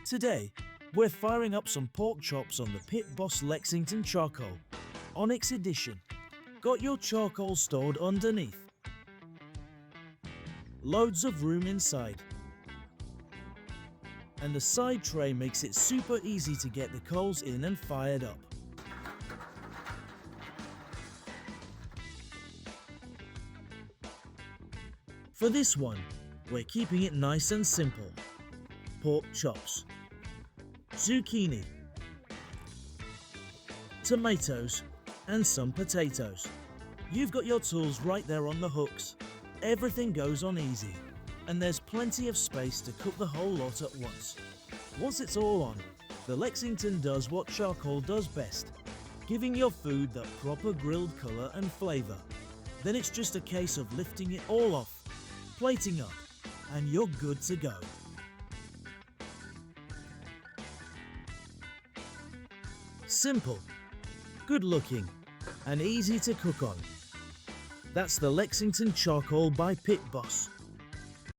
Today, we're firing up some pork chops on the Pit Boss Lexington Charcoal, Onyx Edition. Got your charcoal stored underneath. Loads of room inside. And the side tray makes it super easy to get the coals in and fired up. For this one, we're keeping it nice and simple. Pork chops, zucchini, tomatoes, and some potatoes. You've got your tools right there on the hooks. Everything goes on easy, and there's plenty of space to cook the whole lot at once. Once it's all on, the Lexington does what charcoal does best, giving your food that proper grilled color and flavor. Then it's just a case of lifting it all off, plating up, and you're good to go. Simple, good looking, and easy to cook on. That's the Lexington Charcoal by Pit Boss.